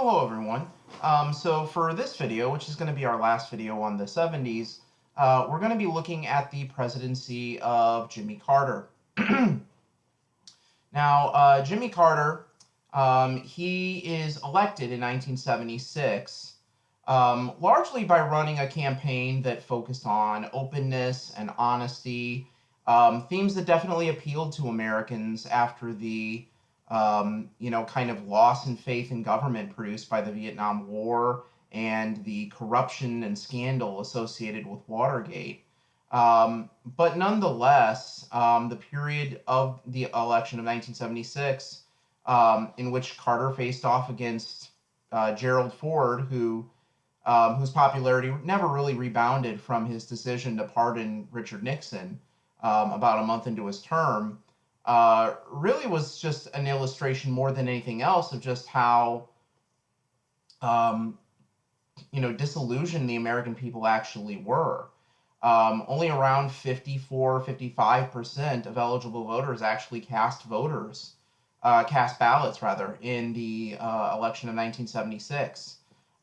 Hello everyone. So for this video, which is going to be our last video on the 70s, we're going to be looking at the presidency of Jimmy Carter. Now, Jimmy Carter, he is elected in 1976, largely by running a campaign that focused on openness and honesty, themes that definitely appealed to Americans after the kind of loss in faith in government produced by the Vietnam War and the corruption and scandal associated with Watergate. But nonetheless, the period of the election of 1976, in which Carter faced off against Gerald Ford, whose popularity never really rebounded from his decision to pardon Richard Nixon about a month into his term, really was just an illustration more than anything else of just how um, disillusioned the American people actually were. Only around 54-55% of eligible voters actually cast ballots rather, in the election of 1976.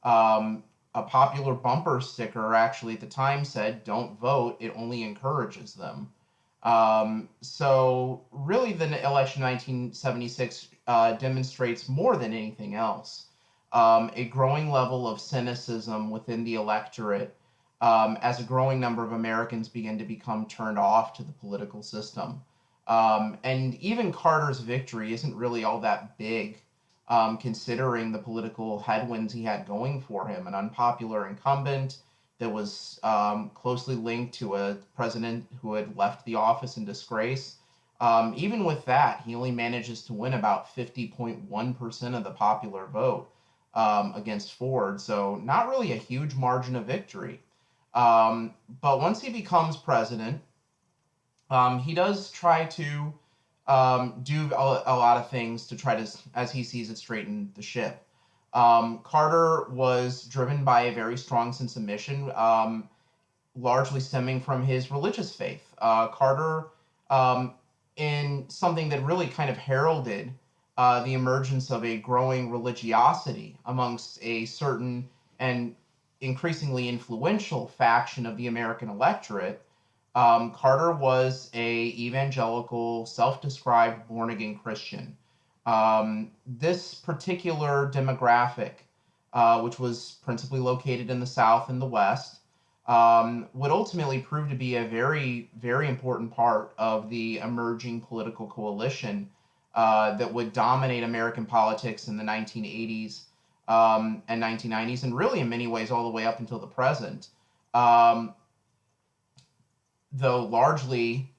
A popular bumper sticker actually at the time said, "Don't vote, it only encourages them." So really the election of 1976 demonstrates more than anything else a growing level of cynicism within the electorate as a growing number of Americans begin to become turned off to the political system. And even Carter's victory isn't really all that big, considering the political headwinds he had going for him. An unpopular incumbent that was closely linked to a president who had left the office in disgrace. Even with that, he only manages to win about 50.1% of the popular vote against Ford. So, not really a huge margin of victory. But once he becomes president, he does try to do a lot of things to try to, as he sees it, straighten the ship. Carter was driven by a very strong sense of mission, largely stemming from his religious faith. Carter, in something that really kind of heralded the emergence of a growing religiosity amongst a certain and increasingly influential faction of the American electorate, Carter was a evangelical, self-described born-again Christian. This particular demographic, which was principally located in the South and the West, would ultimately prove to be a very, very important part of the emerging political coalition that would dominate American politics in the 1980s and 1990s, and really in many ways all the way up until the present. Though largely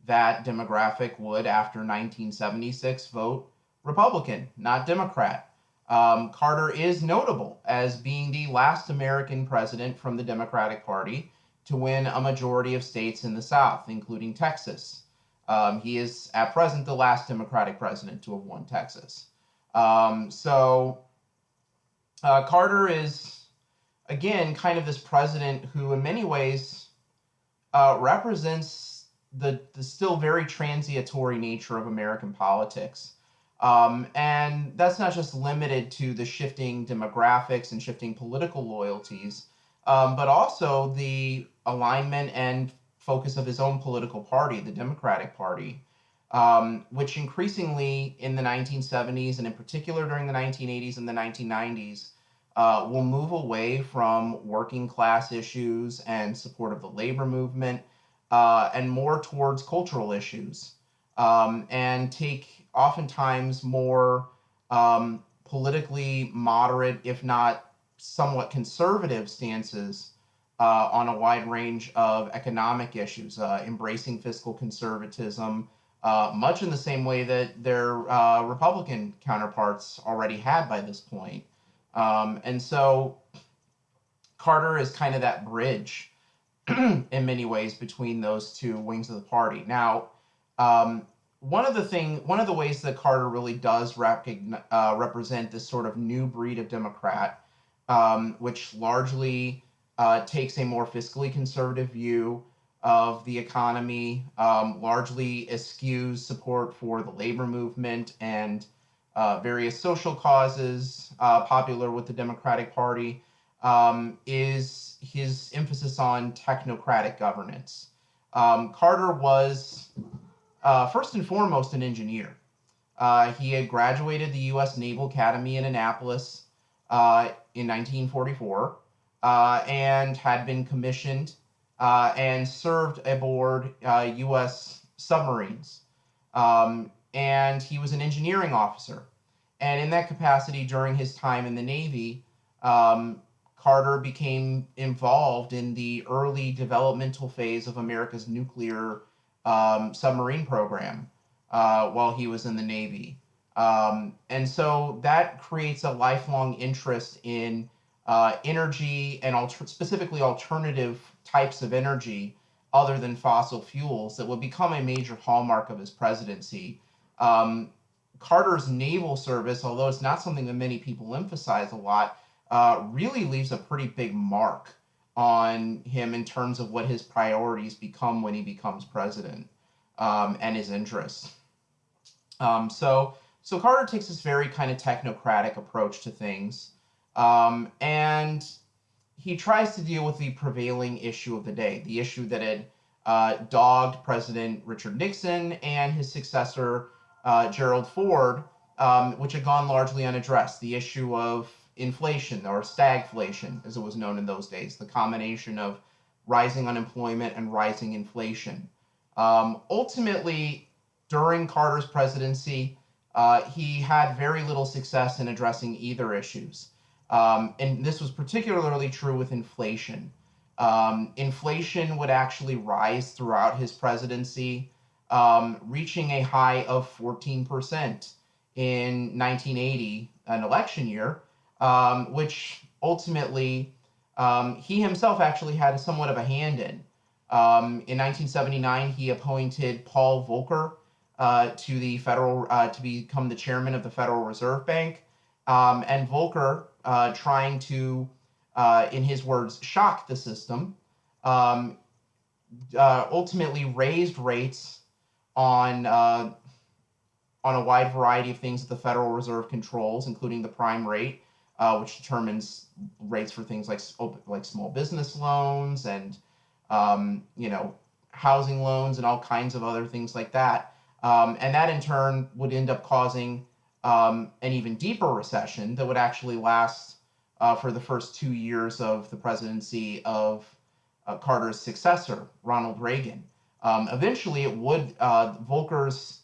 that demographic would, after 1976, vote Republican, not Democrat. Carter is notable as being the last American president from the Democratic Party to win a majority of states in the South, including Texas. He is, at present, the last Democratic president to have won Texas. Carter is, again, kind of this president who, in many ways, represents the still very transitory nature of American politics. And that's not just limited to the shifting demographics and shifting political loyalties, but also the alignment and focus of his own political party, the Democratic Party, which increasingly in the 1970s and in particular during the 1980s and the 1990s will move away from working class issues and support of the labor movement and more towards cultural issues and take oftentimes more politically moderate, if not somewhat conservative stances on a wide range of economic issues, embracing fiscal conservatism, much in the same way that their Republican counterparts already had by this point. And so Carter is kind of that bridge in many ways between those two wings of the party. Now, one of the ways that Carter really does represent this sort of new breed of Democrat, which largely takes a more fiscally conservative view of the economy, largely eschews support for the labor movement and various social causes, popular with the Democratic Party, is his emphasis on technocratic governance. Carter was first and foremost an engineer. He had graduated the U.S. Naval Academy in Annapolis in 1944 and had been commissioned and served aboard U.S. submarines. And he was an engineering officer. And in that capacity, during his time in the Navy, Carter became involved in the early developmental phase of America's nuclear submarine program while he was in the Navy. And so that creates a lifelong interest in energy and specifically alternative types of energy other than fossil fuels that would become a major hallmark of his presidency. Carter's naval service, although it's not something that many people emphasize a lot, really leaves a pretty big mark on him in terms of what his priorities become when he becomes president and his interests. So Carter takes this very kind of technocratic approach to things, and he tries to deal with the prevailing issue of the day, the issue that had dogged President Richard Nixon and his successor, Gerald Ford, which had gone largely unaddressed, the issue of inflation, or stagflation, as it was known in those days, the combination of rising unemployment and rising inflation. Ultimately, during Carter's presidency, he had very little success in addressing either issues. And this was particularly true with inflation. Inflation would actually rise throughout his presidency, reaching a high of 14% in 1980, an election year, which ultimately he himself actually had somewhat of a hand in. In 1979, he appointed Paul Volcker to the federal to become the chairman of the Federal Reserve Bank, and Volcker, trying to, in his words, shock the system, ultimately raised rates on a wide variety of things that the Federal Reserve controls, including the prime rate, which determines rates for things like small business loans and housing loans and all kinds of other things like that. And that in turn would end up causing an even deeper recession that would actually last for the first 2 years of the presidency of Carter's successor, Ronald Reagan. Eventually, it would Volcker's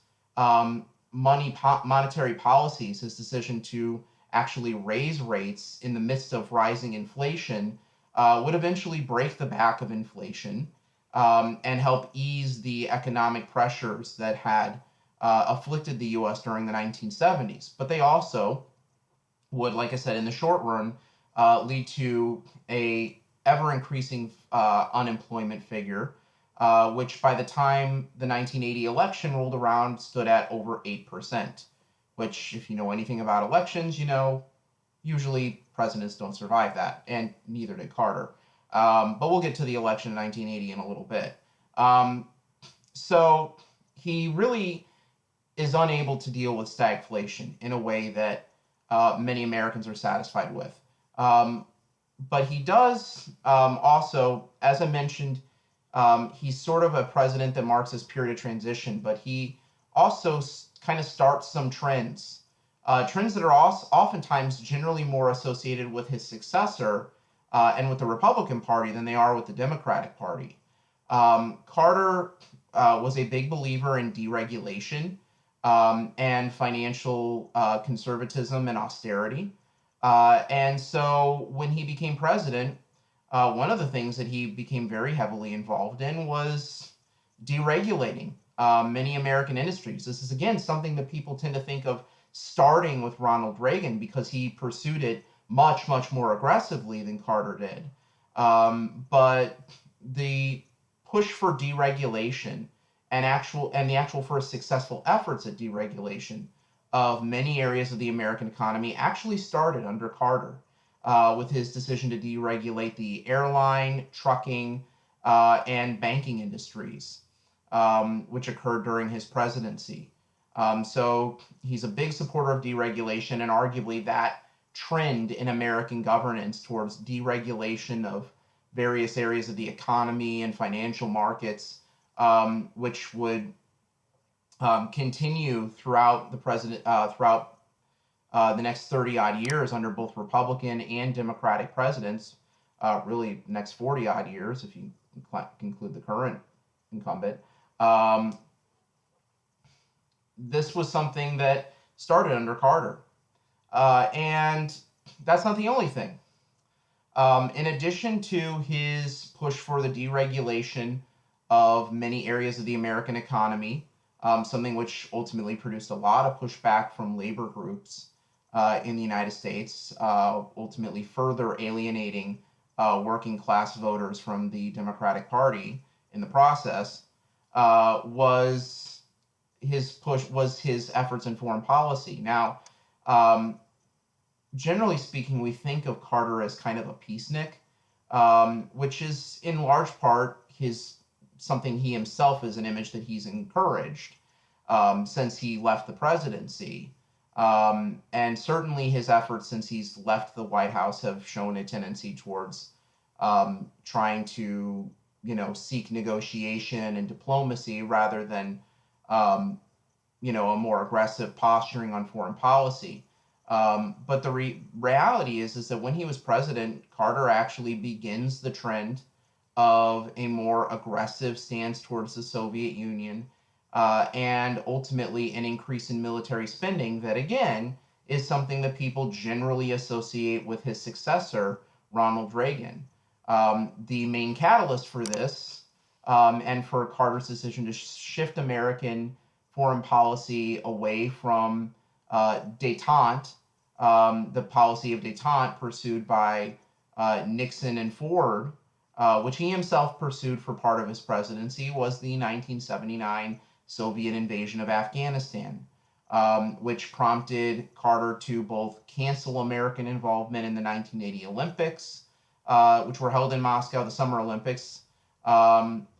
monetary policies, his decision to actually raise rates in the midst of rising inflation, would eventually break the back of inflation and help ease the economic pressures that had afflicted the U.S. during the 1970s. But they also would, like I said, in the short run, lead to a ever-increasing unemployment figure, which by the time the 1980 election rolled around stood at over 8%, which, if you know anything about elections, usually presidents don't survive that, and neither did Carter. But we'll get to the election in 1980 in a little bit. So he really is unable to deal with stagflation in a way that many Americans are satisfied with. But he does also, as I mentioned, he's sort of a president that marks this period of transition, but he also kind of starts some trends. Trends that are oftentimes generally more associated with his successor and with the Republican Party than they are with the Democratic Party. Carter was a big believer in deregulation and financial conservatism and austerity. And so when he became president, one of the things that he became very heavily involved in was deregulating many American industries. This is, again, something that people tend to think of starting with Ronald Reagan because he pursued it much, much more aggressively than Carter did. But the push for deregulation and the actual first successful efforts at deregulation of many areas of the American economy actually started under Carter, with his decision to deregulate the airline, trucking, and banking industries, which occurred during his presidency. So he's a big supporter of deregulation, and arguably that trend in American governance towards deregulation of various areas of the economy and financial markets, which would continue throughout the next 30 odd years under both Republican and Democratic presidents, really next 40 odd years if you include the current incumbent. This was something that started under Carter. And that's not the only thing. In addition to his push for the deregulation of many areas of the American economy, something which ultimately produced a lot of pushback from labor groups in the United States, ultimately further alienating working class voters from the Democratic Party in the process, was his efforts in foreign policy. Now, generally speaking, we think of Carter as kind of a peacenik, which is in large part something he himself is an image that he's encouraged since he left the presidency. And certainly his efforts since he's left the White House have shown a tendency towards trying to, seek negotiation and diplomacy rather than, a more aggressive posturing on foreign policy. But the reality is that when he was president, Carter actually begins the trend of a more aggressive stance towards the Soviet Union, and ultimately an increase in military spending that, again, is something that people generally associate with his successor, Ronald Reagan. The main catalyst for this, and for Carter's decision to shift American foreign policy away from détente, the policy of détente pursued by Nixon and Ford, which he himself pursued for part of his presidency, was the 1979 Soviet invasion of Afghanistan, which prompted Carter to both cancel American involvement in the 1980 Olympics, which were held in Moscow, the Summer Olympics.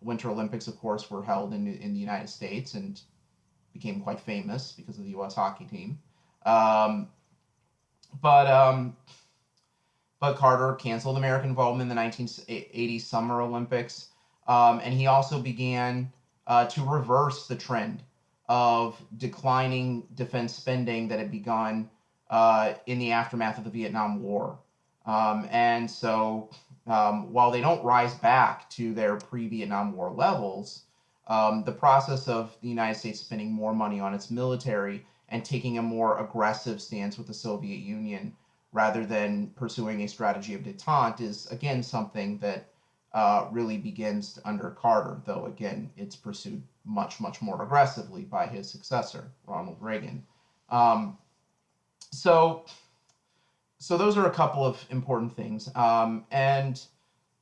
Winter Olympics, of course, were held in the United States and became quite famous because of the U.S. hockey team. But Carter canceled American involvement in the 1980 Summer Olympics, and he also began to reverse the trend of declining defense spending that had begun in the aftermath of the Vietnam War. And so while they don't rise back to their pre-Vietnam War levels, the process of the United States spending more money on its military and taking a more aggressive stance with the Soviet Union rather than pursuing a strategy of détente is, again, something that really begins under Carter, though, again, it's pursued much, much more aggressively by his successor, Ronald Reagan. So those are a couple of important things, and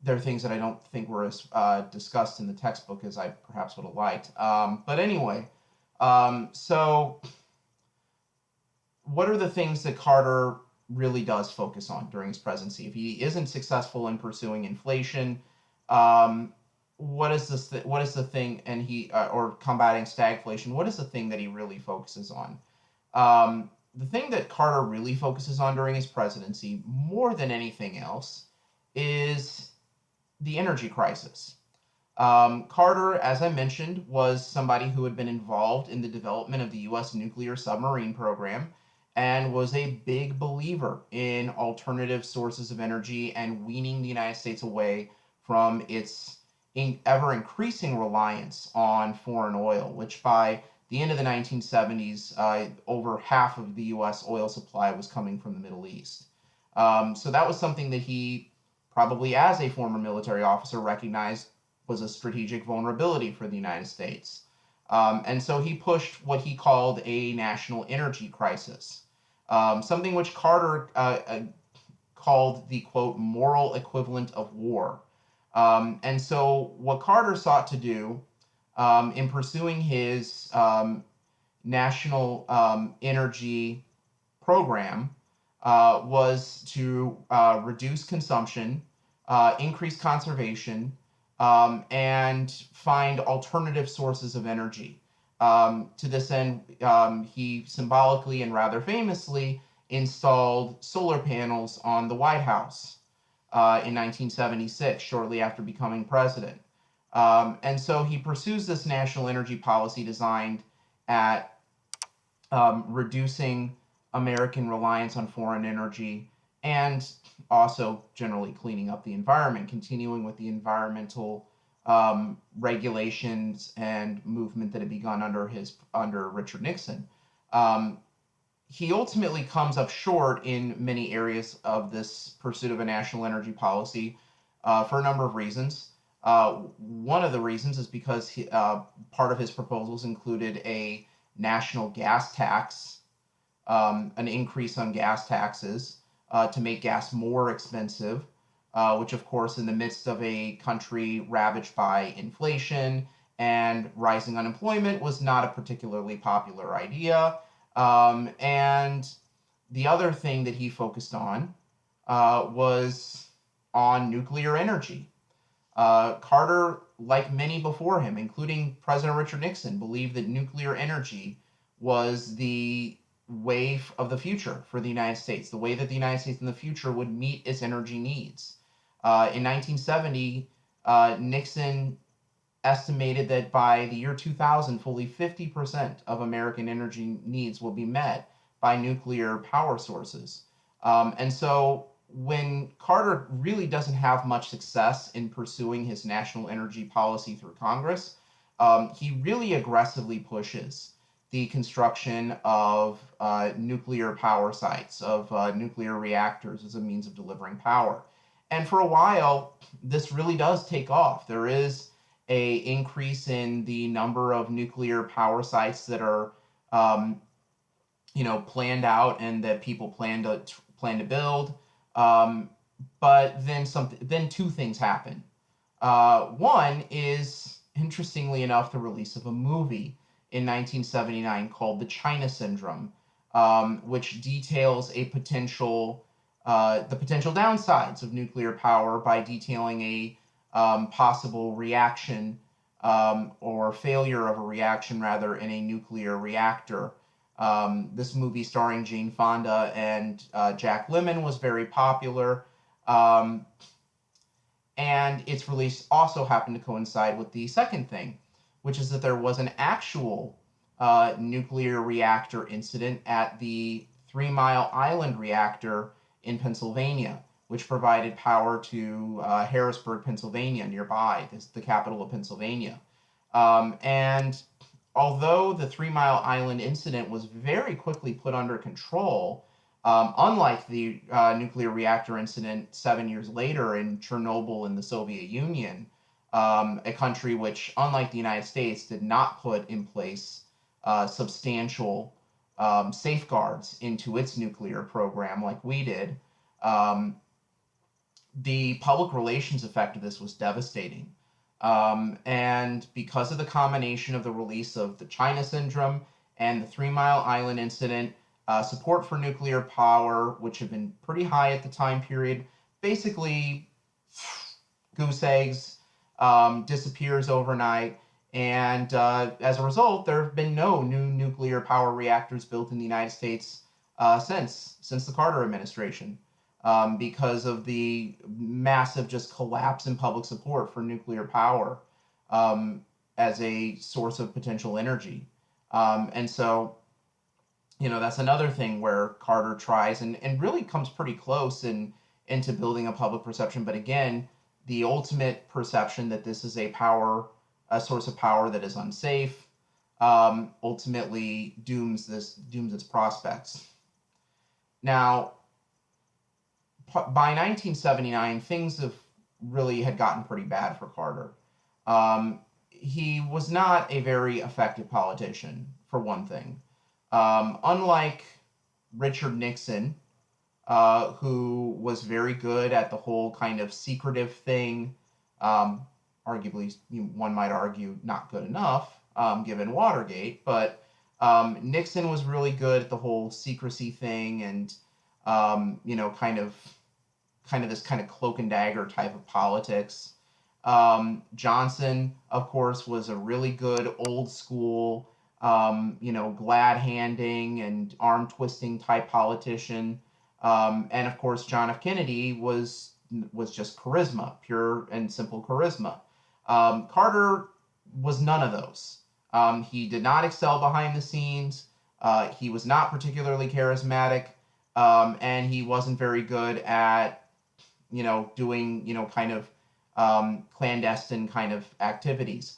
they're things that I don't think were as discussed in the textbook as I perhaps would have liked. But anyway, so what are the things that Carter really does focus on during his presidency? If he isn't successful in pursuing inflation, what is the thing, and or combating stagflation? What is the thing that he really focuses on? The thing that Carter really focuses on during his presidency, more than anything else, is the energy crisis. Carter, as I mentioned, was somebody who had been involved in the development of the U.S. nuclear submarine program and was a big believer in alternative sources of energy and weaning the United States away from its ever-increasing reliance on foreign oil, which by the end of the 1970s, over half of the U.S. oil supply was coming from the Middle East. So that was something that he, probably as a former military officer, recognized was a strategic vulnerability for the United States. And so he pushed what he called a national energy crisis, something which Carter called the, quote, moral equivalent of war. And so what Carter sought to do in pursuing his national energy program was to reduce consumption, increase conservation, and find alternative sources of energy. To this end, he symbolically and rather famously installed solar panels on the White House in 1976, shortly after becoming president. And so he pursues this national energy policy designed at reducing American reliance on foreign energy and also generally cleaning up the environment, continuing with the environmental regulations and movement that had begun under Richard Nixon. Um, he ultimately comes up short in many areas of this pursuit of a national energy policy for a number of reasons. One of the reasons is because part of his proposals included a national gas tax, an increase on gas taxes to make gas more expensive, which, of course, in the midst of a country ravaged by inflation and rising unemployment, was not a particularly popular idea. And the other thing that he focused on was on nuclear energy. Carter, like many before him, including President Richard Nixon, believed that nuclear energy was the way of the future for the United States, the way that the United States in the future would meet its energy needs. In 1970, Nixon estimated that by the year 2000, fully 50% of American energy needs will be met by nuclear power sources. And so when Carter really doesn't have much success in pursuing his national energy policy through Congress, he really aggressively pushes the construction of nuclear power sites, of nuclear reactors as a means of delivering power. And for a while, this really does take off. There is a increase in the number of nuclear power sites that are, planned out and that people plan to build. Um, but then two things happen. One is, interestingly enough, the release of a movie in 1979 called The China Syndrome, which details the potential downsides of nuclear power by detailing a possible reaction or failure of a reaction, rather, in a nuclear reactor. This movie, starring Jane Fonda and Jack Lemmon, was very popular. Um, and its release also happened to coincide with the second thing, which is that there was an actual nuclear reactor incident at the Three Mile Island reactor in Pennsylvania, which provided power to Harrisburg, Pennsylvania, nearby, the capital of Pennsylvania. And although the Three Mile Island incident was very quickly put under control, unlike the nuclear reactor incident 7 years later in Chernobyl in the Soviet Union, a country which, unlike the United States, did not put in place substantial safeguards into its nuclear program like we did, um, the public relations effect of this was devastating. And because of the combination of the release of the China Syndrome and the Three Mile Island incident, support for nuclear power, which had been pretty high at the time period, basically goose eggs, disappears overnight. And as a result, there have been no new nuclear power reactors built in the United States since the Carter administration, because of the massive just collapse in public support for nuclear power um, as a source of potential energy. And so, that's another thing where Carter tries and really comes pretty close into building a public perception. But again, the ultimate perception that this is a source of power that is unsafe, ultimately dooms its prospects. Now, by 1979, things had gotten pretty bad for Carter. He was not a very effective politician, for one thing. Unlike Richard Nixon, who was very good at the whole kind of secretive thing, arguably, one might argue, not good enough, given Watergate, but Nixon was really good at the whole secrecy thing and, kind of this kind of cloak and dagger type of politics. Johnson, of course, was a really good old school glad-handing and arm-twisting type politician. And of course, John F. Kennedy was just charisma, pure and simple charisma. Carter was none of those. He did not excel behind the scenes. He was not particularly charismatic, and he wasn't very good at doing kind of clandestine kind of activities.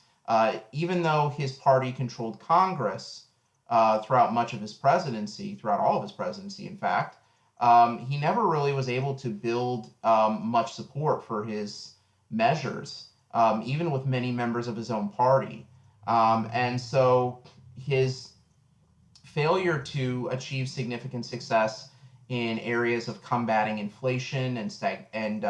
Even though his party controlled Congress throughout much of his presidency, throughout all of his presidency, in fact, he never really was able to build much support for his measures, even with many members of his own party. And so his failure to achieve significant success in areas of combating inflation and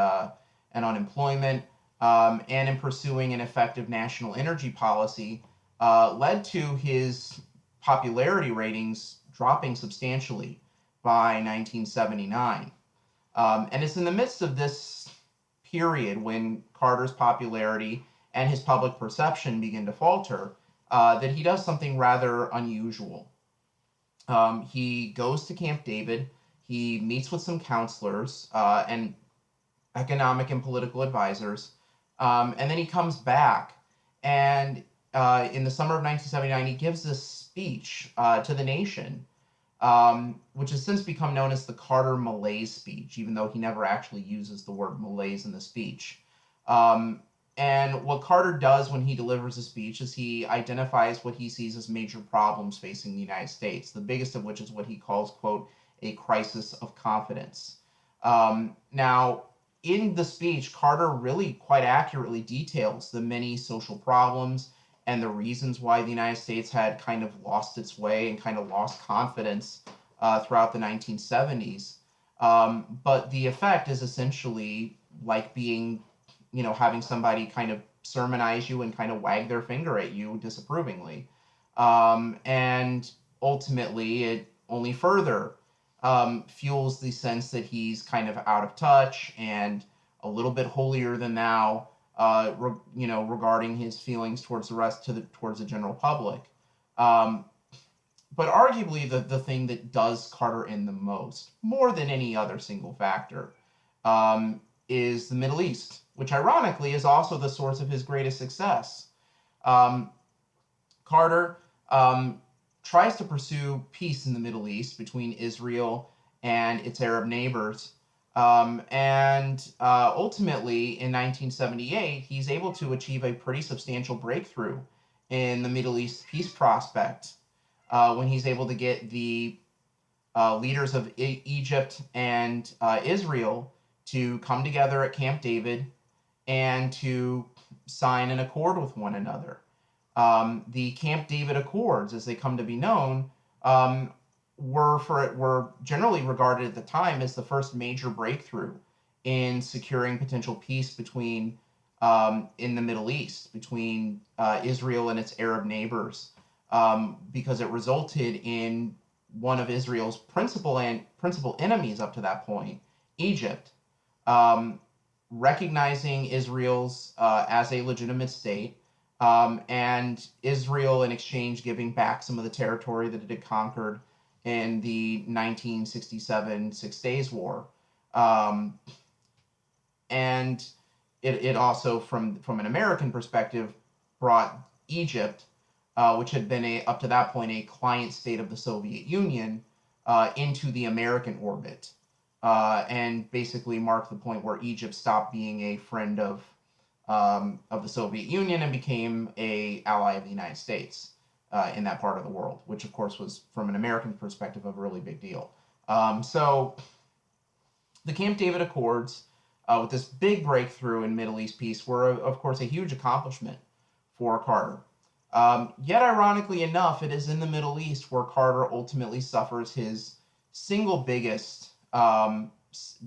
unemployment, and in pursuing an effective national energy policy, led to his popularity ratings dropping substantially by 1979. And it's in the midst of this period when Carter's popularity and his public perception begin to falter that he does something rather unusual. He goes to Camp David. He meets with some counselors and economic and political advisors, and then he comes back. And in the summer of 1979, he gives this speech to the nation, which has since become known as the Carter Malaise speech, even though he never actually uses the word malaise in the speech. And what Carter does when he delivers a speech is he identifies what he sees as major problems facing the United States, the biggest of which is what he calls, quote, a crisis of confidence. Now, in the speech, Carter really quite accurately details the many social problems and the reasons why the United States had kind of lost its way and kind of lost confidence throughout the 1970s. But the effect is essentially like being, having somebody kind of sermonize you and kind of wag their finger at you disapprovingly. And ultimately, it only further fuels the sense that he's kind of out of touch and a little bit holier than thou, regarding his feelings towards towards the general public. But arguably, the thing that does Carter in the most, more than any other single factor, is the Middle East, which ironically is also the source of his greatest success. Carter tries to pursue peace in the Middle East between Israel and its Arab neighbors. And ultimately, in 1978, he's able to achieve a pretty substantial breakthrough in the Middle East peace prospect when he's able to get the leaders of Egypt and Israel to come together at Camp David and to sign an accord with one another. The Camp David Accords, as they come to be known, were generally regarded at the time as the first major breakthrough in securing potential peace between in the Middle East between Israel and its Arab neighbors, because it resulted in one of Israel's principal enemies up to that point, Egypt, recognizing Israel's as a legitimate state, and Israel in exchange giving back some of the territory that it had conquered in the 1967 Six Days War. And it also, from an American perspective, brought Egypt, which had been up to that point a client state of the Soviet Union, into the American orbit, and basically marked the point where Egypt stopped being a friend of the Soviet Union and became an ally of the United States in that part of the world, which of course was, from an American perspective, a really big deal. So the Camp David Accords, with this big breakthrough in Middle East peace, were of course a huge accomplishment for Carter. Yet ironically enough, it is in the Middle East where Carter ultimately suffers his single biggest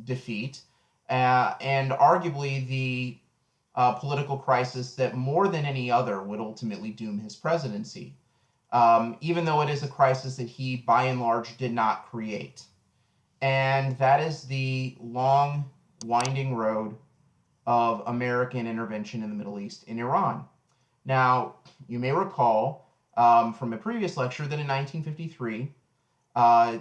defeat, and arguably the political crisis that more than any other would ultimately doom his presidency, even though it is a crisis that he, by and large, did not create. And that is the long, winding road of American intervention in the Middle East in Iran. Now, you may recall from a previous lecture that in 1953,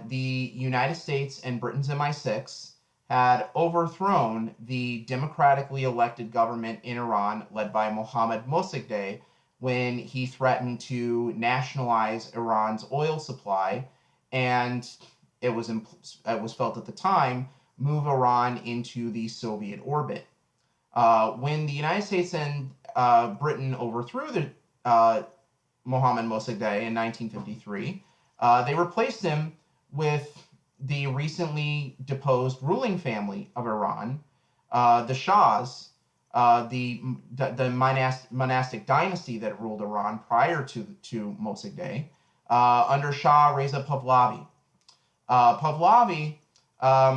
the United States and Britain's MI6 had overthrown the democratically elected government in Iran led by Mohammad Mossadegh when he threatened to nationalize Iran's oil supply, and it was felt at the time move Iran into the Soviet orbit. When the United States and Britain overthrew the Mohammad Mossadegh in 1953, they replaced him with the recently deposed ruling family of Iran, the Shahs, the monastic dynasty that ruled Iran prior to Mossadegh, under Shah Reza Pahlavi. Pahlavi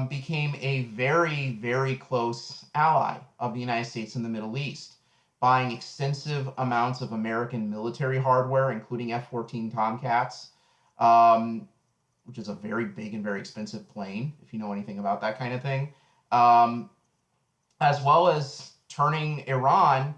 became a very, very close ally of the United States in the Middle East, buying extensive amounts of American military hardware, including F-14 Tomcats, which is a very big and very expensive plane, if you know anything about that kind of thing, as well as turning Iran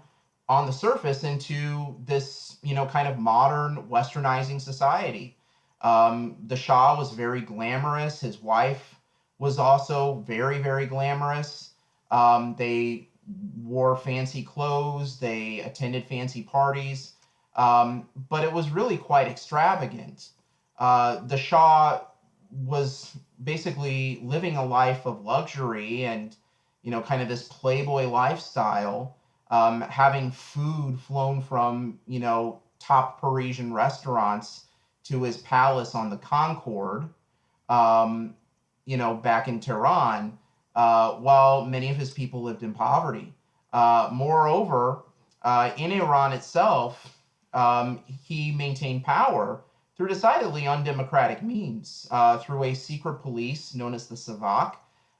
on the surface into this, kind of modern westernizing society. The Shah was very glamorous. His wife was also very, very glamorous. They wore fancy clothes. They attended fancy parties. But it was really quite extravagant. The Shah was basically living a life of luxury and, kind of this playboy lifestyle, having food flown from, top Parisian restaurants to his palace on the Concorde, back in Tehran, while many of his people lived in poverty. Moreover, in Iran itself, he maintained power through decidedly undemocratic means, through a secret police known as the Savak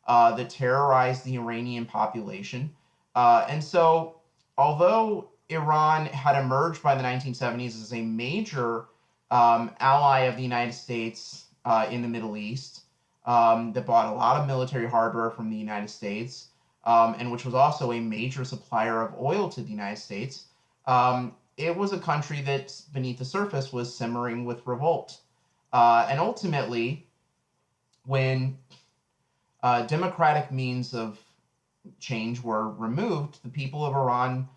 that terrorized the Iranian population. And so, although Iran had emerged by the 1970s as a major ally of the United States in the Middle East, that bought a lot of military hardware from the United States, and which was also a major supplier of oil to the United States, it was a country that beneath the surface was simmering with revolt. And ultimately, when democratic means of change were removed, the people of Iran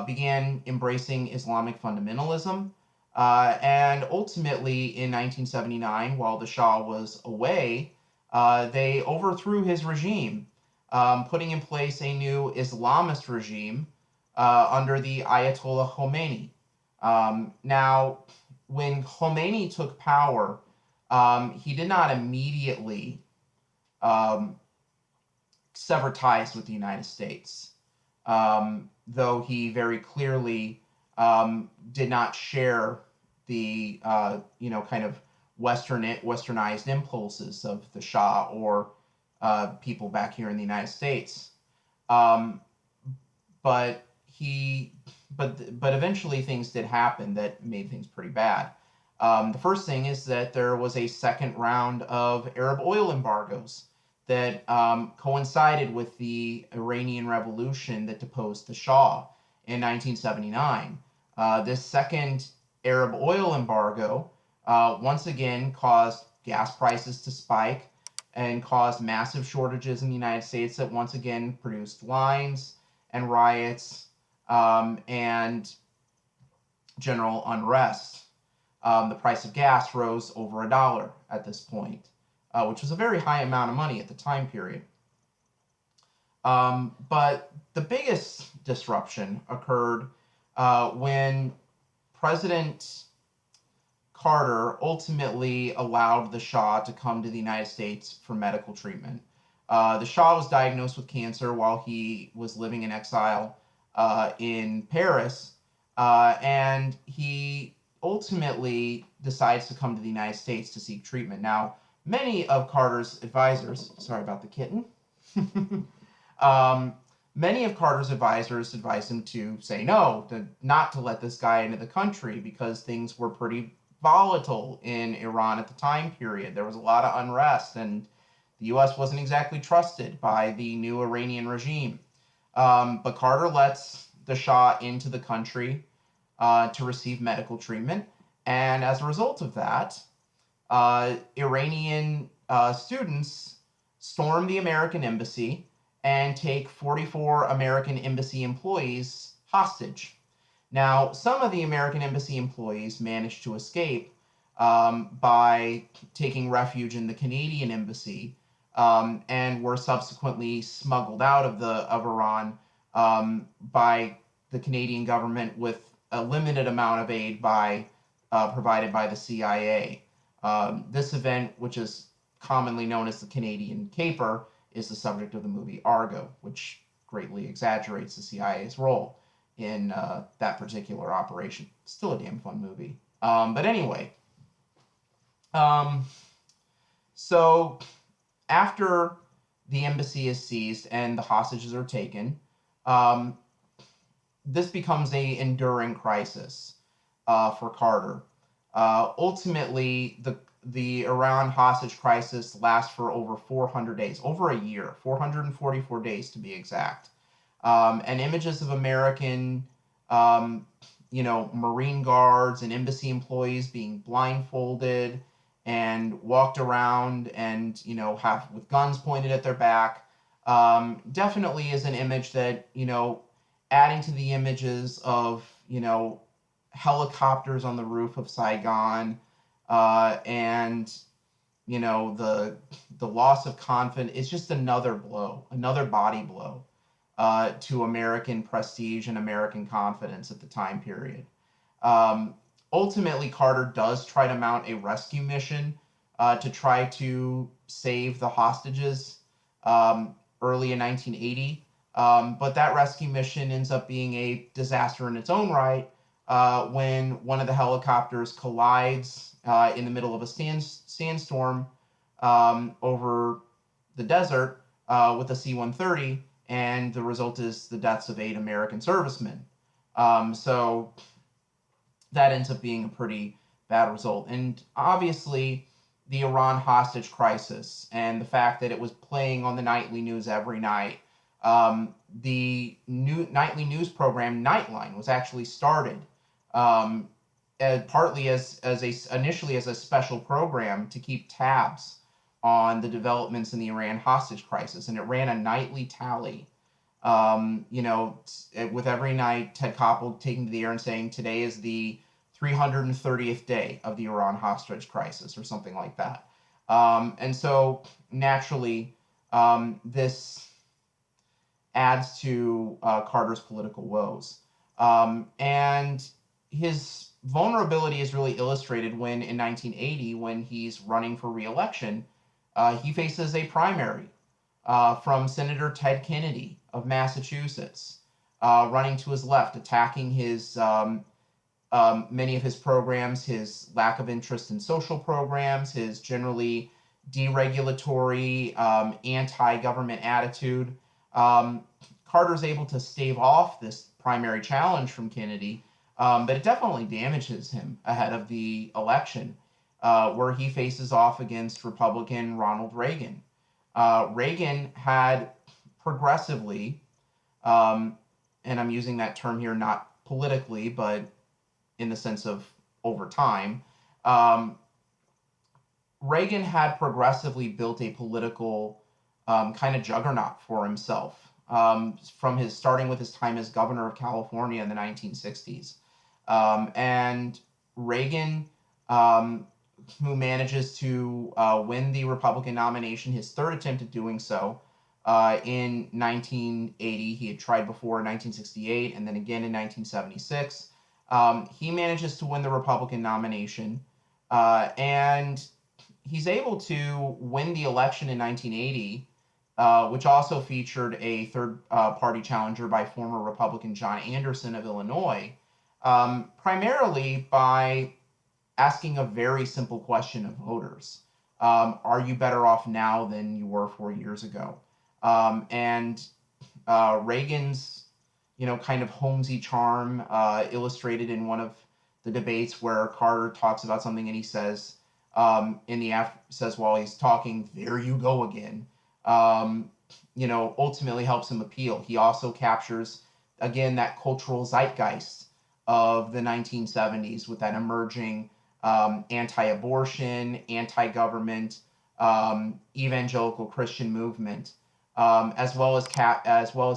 began embracing Islamic fundamentalism. And ultimately, in 1979, while the Shah was away, they overthrew his regime, putting in place a new Islamist regime under the Ayatollah Khomeini. Now, when Khomeini took power, he did not immediately sever ties with the United States, though he very clearly did not share the kind of westernized impulses of the Shah or people back here in the United States. But eventually things did happen that made things pretty bad. The first thing is that there was a second round of Arab oil embargoes that coincided with the Iranian Revolution that deposed the Shah in 1979. This second Arab oil embargo once again caused gas prices to spike and caused massive shortages in the United States that once again produced lines and riots and general unrest. The price of gas rose over $1 at this point, which was a very high amount of money at the time period. But the biggest disruption occurred when President Carter ultimately allowed the Shah to come to the United States for medical treatment. The Shah was diagnosed with cancer while he was living in exile in Paris, and he ultimately decides to come to the United States to seek treatment. Now, many of Carter's advisors, sorry about the kitten, many of Carter's advisors advised him to say no, not to let this guy into the country because things were pretty volatile in Iran at the time period. There was a lot of unrest, and the U.S. wasn't exactly trusted by the new Iranian regime. But Carter lets the Shah into the country to receive medical treatment. And as a result of that, Iranian students storm the American embassy and take 44 American embassy employees hostage. Now, some of the American embassy employees managed to escape by taking refuge in the Canadian embassy, and were subsequently smuggled out of Iran by the Canadian government with a limited amount of aid provided by the CIA. This event, which is commonly known as the Canadian Caper, is the subject of the movie Argo, which greatly exaggerates the CIA's role in that particular operation. Still a damn fun movie. But anyway, um, so after the embassy is seized and the hostages are taken, um, this becomes a enduring crisis for Carter. Ultimately, the Iran hostage crisis lasts for over 400 days, over a year, 444 days to be exact. And images of American, um, Marine guards and embassy employees being blindfolded and walked around and, have with guns pointed at their back, definitely is an image that, adding to the images of, helicopters on the roof of Saigon, and the loss of confidence is just another blow, another body blow to American prestige and American confidence at the time period. Um, Ultimately, Carter does try to mount a rescue mission to try to save the hostages early in 1980. But that rescue mission ends up being a disaster in its own right when one of the helicopters collides in the middle of a sandstorm over the desert with a C-130, and the result is the deaths of 8 American servicemen. So that ends up being a pretty bad result. And obviously, the Iran hostage crisis and the fact that it was playing on the nightly news every night. The nightly news program Nightline was actually started um, partly initially as a special program to keep tabs on the developments in the Iran hostage crisis, and it ran a nightly tally. With every night, Ted Koppel taking to the air and saying, "Today is the 330th day of the Iran hostage crisis," or something like that. And so naturally, this adds to Carter's political woes. And his vulnerability is really illustrated when, in 1980, when he's running for re-election, he faces a primary from Senator Ted Kennedy of Massachusetts, running to his left, attacking his many of his programs, his lack of interest in social programs, his generally deregulatory, anti-government attitude. Carter's able to stave off this primary challenge from Kennedy, but it definitely damages him ahead of the election, where he faces off against Republican Ronald Reagan. Reagan had progressively, and I'm using that term here not politically, but in the sense of over time, Reagan had progressively built a political kind of juggernaut for himself, from starting with his time as governor of California in the 1960s. And Reagan, who manages to win the Republican nomination, his third attempt at doing so in 1980. He had tried before in 1968 and then again in 1976. He manages to win the Republican nomination, and he's able to win the election in 1980, which also featured a third party challenger by former Republican John Anderson of Illinois, primarily by asking a very simple question of voters. Are you better off now than you were 4 years ago? And Reagan's, kind of Holmesy charm, illustrated in one of the debates where Carter talks about something and he says, says while he's talking, "There you go again," ultimately helps him appeal. He also captures, again, that cultural zeitgeist of the 1970s with that emerging anti-abortion, anti-government, evangelical Christian movement, as well as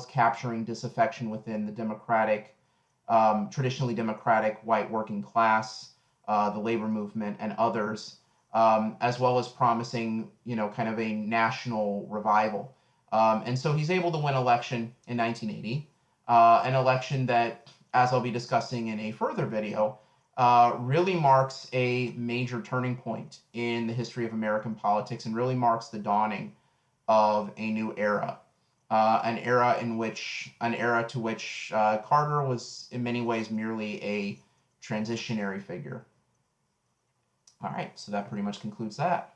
capturing disaffection within the traditionally democratic white working class, the labor movement, and others, as well as promising, kind of a national revival. And so he's able to win election in 1980, an election that, as I'll be discussing in a further video, really marks a major turning point in the history of American politics and really marks the dawning of a new era, an era to which Carter was in many ways merely a transitionary figure. All right, so that pretty much concludes that.